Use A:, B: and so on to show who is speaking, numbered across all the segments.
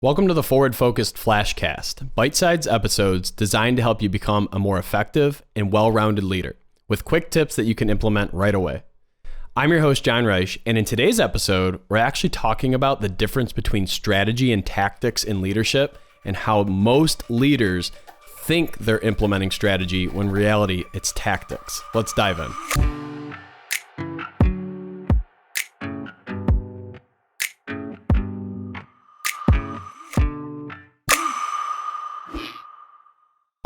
A: Welcome to the Forward Focused Flashcast, bite-sized episodes designed to help you become a more effective and well-rounded leader with quick tips that you can implement right away. I'm your host, Jon Reusch, and in today's episode, we're actually talking about the difference between strategy and tactics in leadership and how most leaders think they're implementing strategy when in reality it's tactics. Let's dive in.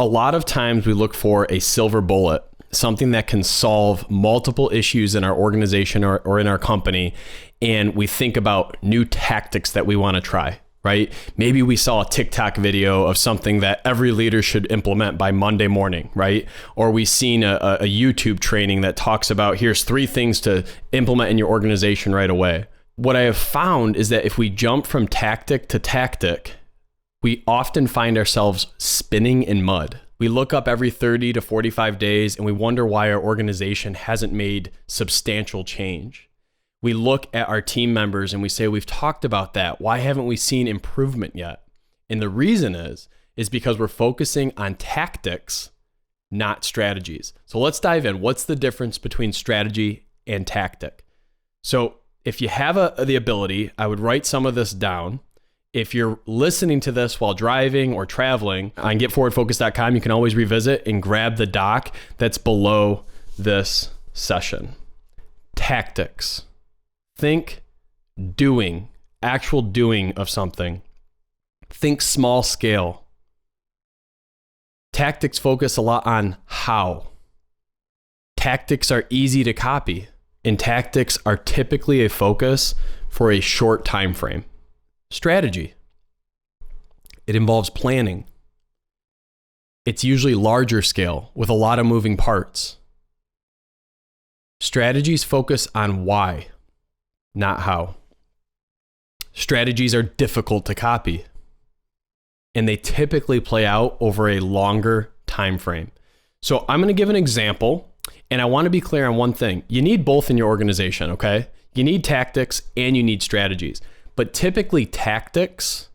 A: A lot of times we look for a silver bullet, something that can solve multiple issues in our organization or in our company, and we think about new tactics that we want to try, right? Maybe we saw a TikTok video of something that every leader should implement by Monday morning, right? Or we've seen a YouTube training that talks about here's 3 things to implement in your organization right away. What I have found is that if we jump from tactic to tactic, we often find ourselves spinning in mud. We look up every 30 to 45 days and we wonder why our organization hasn't made substantial change. We look at our team members and we say, we've talked about that. Why haven't we seen improvement yet? And the reason is because we're focusing on tactics, not strategies. So let's dive in. What's the difference between strategy and tactic? So if you have the ability, I would write some of this down. If you're listening to this while driving or traveling on getforwardfocus.com, you can always revisit and grab the doc that's below this session. Tactics. Think doing, actual doing of something. Think small scale. Tactics focus a lot on how. Tactics are easy to copy, and tactics are typically a focus for a short time frame. Strategy. It involves planning. It's usually larger scale with a lot of moving parts. Strategies focus on why, not how. Strategies are difficult to copy, and they typically play out over a longer time frame. So I'm going to give an example, and I want to be clear on one thing. You need both in your organization, okay? You need tactics and you need strategies. But typically tactics,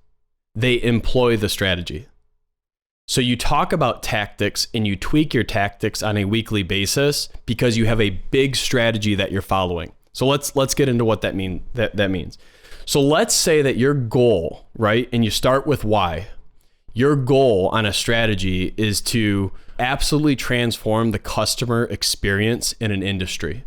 A: they employ the strategy. So you talk about tactics and you tweak your tactics on a weekly basis because you have a big strategy that you're following. So let's get into what that means. So let's say that your goal, right? And you start with why. Your goal on a strategy is to absolutely transform the customer experience in an industry.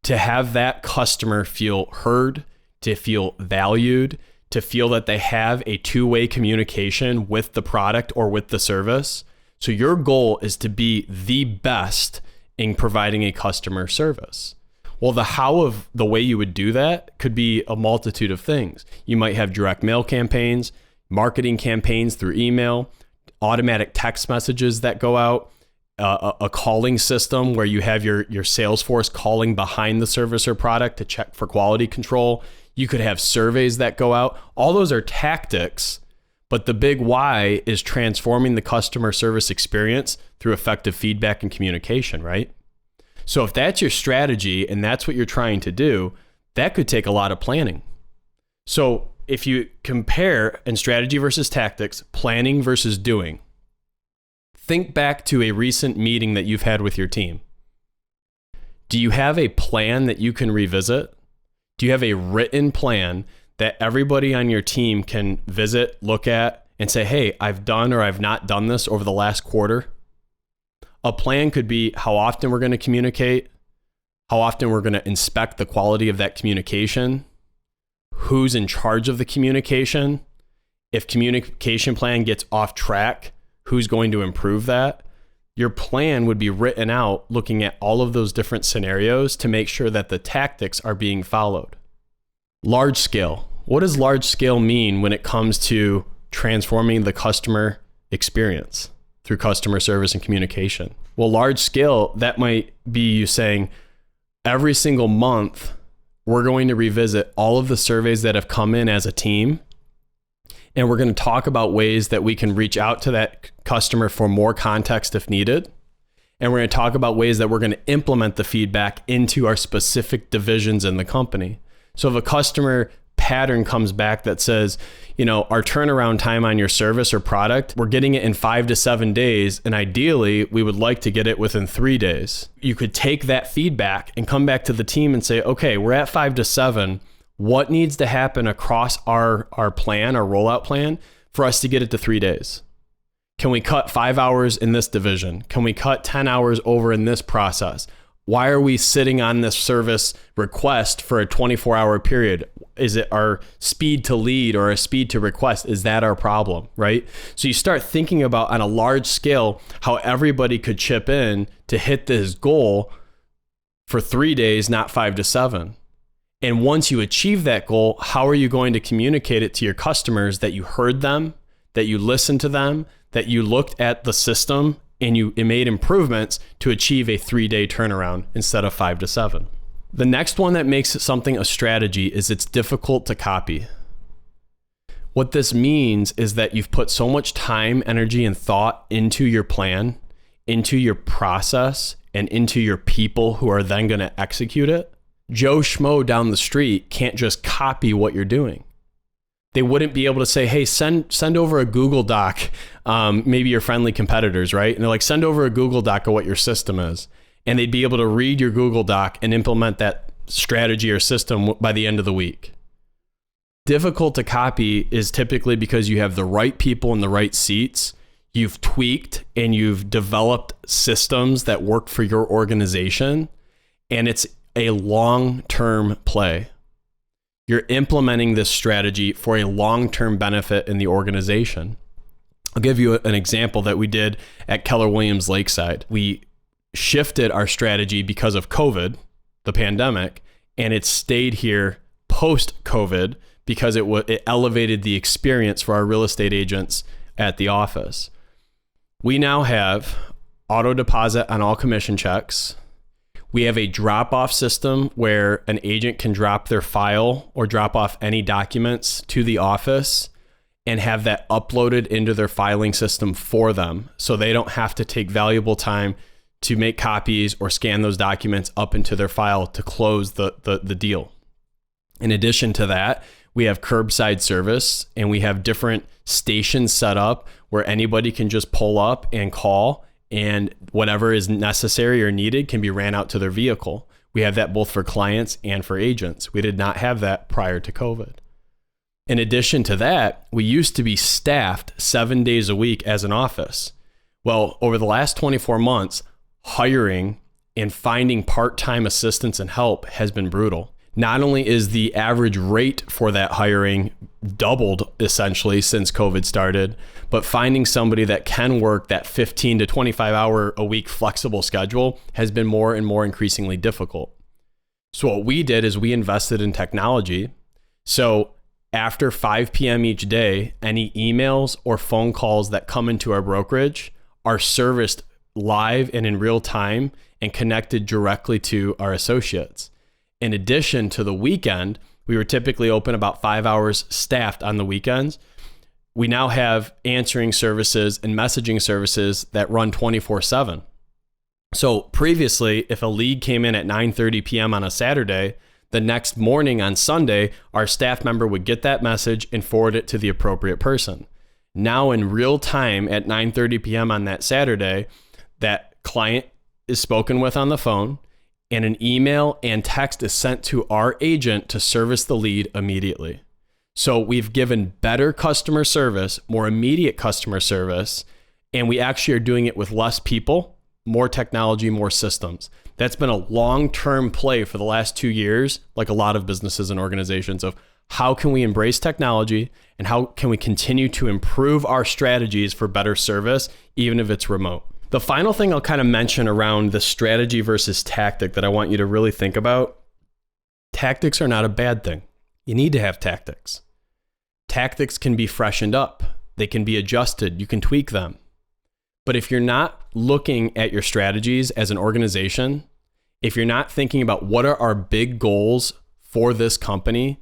A: To have that customer feel heard, to feel valued, to feel that they have a two-way communication with the product or with the service. So your goal is to be the best in providing a customer service. Well, the how of the way you would do that could be a multitude of things. You might have direct mail campaigns, marketing campaigns through email, automatic text messages that go out, a calling system where you have your sales force calling behind the service or product to check for quality control. You could have surveys that go out. All those are tactics, but the big why is transforming the customer service experience through effective feedback and communication, right? So if that's your strategy and that's what you're trying to do, that could take a lot of planning. So if you compare in strategy versus tactics, planning versus doing, think back to a recent meeting that you've had with your team. Do you have a plan that you can revisit? Do you have a written plan that everybody on your team can visit, look at, and say, hey, I've done or I've not done this over the last quarter? A plan could be how often we're going to communicate, how often we're going to inspect the quality of that communication, who's in charge of the communication, if communication plan gets off track, who's going to improve that. Your plan would be written out looking at all of those different scenarios to make sure that the tactics are being followed. Large scale. What does large scale mean when it comes to transforming the customer experience through customer service and communication? Well, large scale, that might be you saying every single month, we're going to revisit all of the surveys that have come in as a team. And we're going to talk about ways that we can reach out to that customer for more context if needed. And we're going to talk about ways that we're going to implement the feedback into our specific divisions in the company. So if a customer pattern comes back that says, our turnaround time on your service or product, we're getting it in 5 to 7 days. And ideally, we would like to get it within 3 days. You could take that feedback and come back to the team and say, okay, we're at 5 to 7. What needs to happen across our plan, our rollout plan, for us to get it to 3 days? Can we cut 5 hours in this division? Can we cut 10 hours over in this process? Why are we sitting on this service request for a 24-hour period? Is it our speed to lead or a speed to request? Is that our problem, right? So you start thinking about on a large scale how everybody could chip in to hit this goal for 3 days, not 5 to 7. And once you achieve that goal, how are you going to communicate it to your customers that you heard them, that you listened to them, that you looked at the system and you made improvements to achieve a 3-day turnaround instead of 5 to 7. The next one that makes something a strategy is it's difficult to copy. What this means is that you've put so much time, energy, and thought into your plan, into your process, and into your people who are then going to execute it. Joe Schmo down the street can't just copy what you're doing. They wouldn't be able to say, hey, send over a Google Doc, maybe your friendly competitors, right? And they're like, send over a Google Doc of what your system is. And they'd be able to read your Google Doc and implement that strategy or system by the end of the week. Difficult to copy is typically because you have the right people in the right seats. You've tweaked and you've developed systems that work for your organization. And it's a long-term play. You're implementing this strategy for a long-term benefit in the organization. I'll give you an example that we did at Keller Williams Lakeside. We shifted our strategy because of COVID, the pandemic, and it stayed here post-COVID because it elevated the experience for our real estate agents at the office. We now have auto deposit on all commission checks. We have a drop-off system where an agent can drop their file or drop off any documents to the office and have that uploaded into their filing system for them, so they don't have to take valuable time to make copies or scan those documents up into their file to close the deal. In addition to that, we have curbside service, and we have different stations set up where anybody can just pull up and call, and whatever is necessary or needed can be ran out to their vehicle. We have that both for clients and for agents. We did not have that prior to COVID. In addition to that, we used to be staffed 7 days a week as an office. Well, over the last 24 months, hiring and finding part-time assistance and help has been brutal. Not only is the average rate for that hiring doubled essentially since COVID started, but finding somebody that can work that 15 to 25 hour a week flexible schedule has been more and more increasingly difficult. So what we did is we invested in technology. So after 5 p.m. each day, any emails or phone calls that come into our brokerage are serviced live and in real time and connected directly to our associates. In addition to the weekend, we were typically open about 5 hours staffed on the weekends. We now have answering services and messaging services that run 24/7. So previously, if a lead came in at 9:30 p.m. on a Saturday, the next morning on Sunday, our staff member would get that message and forward it to the appropriate person. Now in real time at 9:30 p.m. on that Saturday, that client is spoken with on the phone, and an email and text is sent to our agent to service the lead immediately. So we've given better customer service, more immediate customer service, and we actually are doing it with less people, more technology, more systems. That's been a long-term play for the last 2 years, like a lot of businesses and organizations, of how can we embrace technology and how can we continue to improve our strategies for better service, even if it's remote. The final thing I'll kind of mention around the strategy versus tactic that I want you to really think about, tactics are not a bad thing. You need to have tactics. Tactics can be freshened up. They can be adjusted. You can tweak them. But if you're not looking at your strategies as an organization, if you're not thinking about what are our big goals for this company,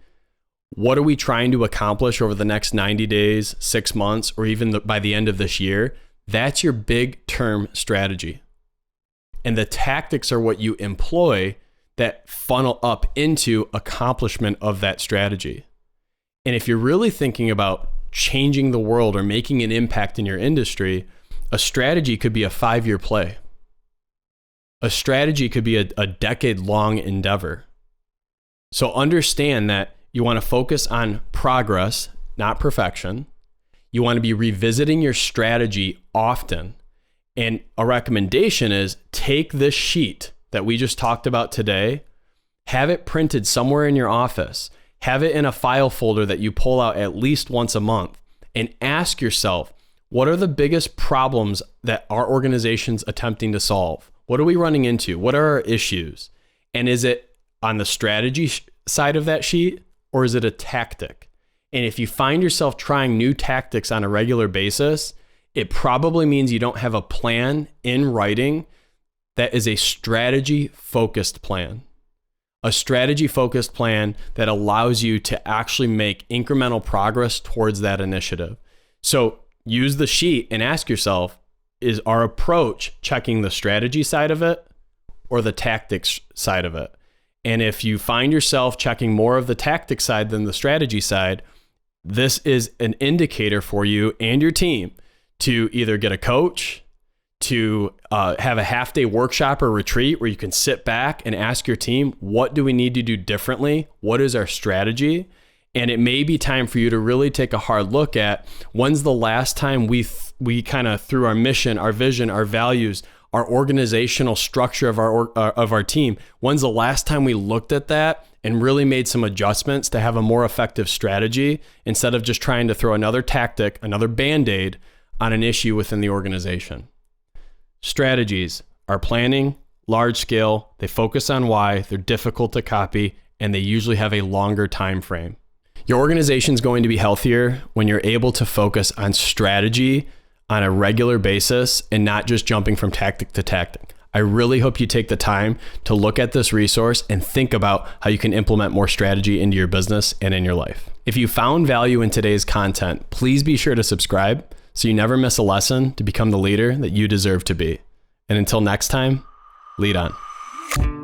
A: what are we trying to accomplish over the next 90 days, 6 months, or even by the end of this year, that's your big term strategy. And the tactics are what you employ that funnel up into accomplishment of that strategy. And if you're really thinking about changing the world or making an impact in your industry, a strategy could be a 5-year play. A strategy could be a decade-long endeavor. So understand that you want to focus on progress, not perfection. You want to be revisiting your strategy often. And a recommendation is take this sheet that we just talked about today, have it printed somewhere in your office, have it in a file folder that you pull out at least once a month, and ask yourself, what are the biggest problems that our organization's attempting to solve? What are we running into? What are our issues? And is it on the strategy side of that sheet, or is it a tactic? And if you find yourself trying new tactics on a regular basis, it probably means you don't have a plan in writing that is a strategy-focused plan. A strategy-focused plan that allows you to actually make incremental progress towards that initiative. So use the sheet and ask yourself, is our approach checking the strategy side of it or the tactics side of it? And if you find yourself checking more of the tactics side than the strategy side, this is an indicator for you and your team to either get a coach, to have a half-day workshop or retreat where you can sit back and ask your team, what do we need to do differently? What is our strategy? And it may be time for you to really take a hard look at when's the last time we kind of, through our mission, our vision, our values, our organizational structure of our team, when's the last time we looked at that and really made some adjustments to have a more effective strategy instead of just trying to throw another tactic, another Band-Aid on an issue within the organization. Strategies are planning, large scale, they focus on why, they're difficult to copy, and they usually have a longer time frame. Your organization is going to be healthier when you're able to focus on strategy on a regular basis and not just jumping from tactic to tactic. I really hope you take the time to look at this resource and think about how you can implement more strategy into your business and in your life. If you found value in today's content, please be sure to subscribe so you never miss a lesson to become the leader that you deserve to be. And until next time, lead on.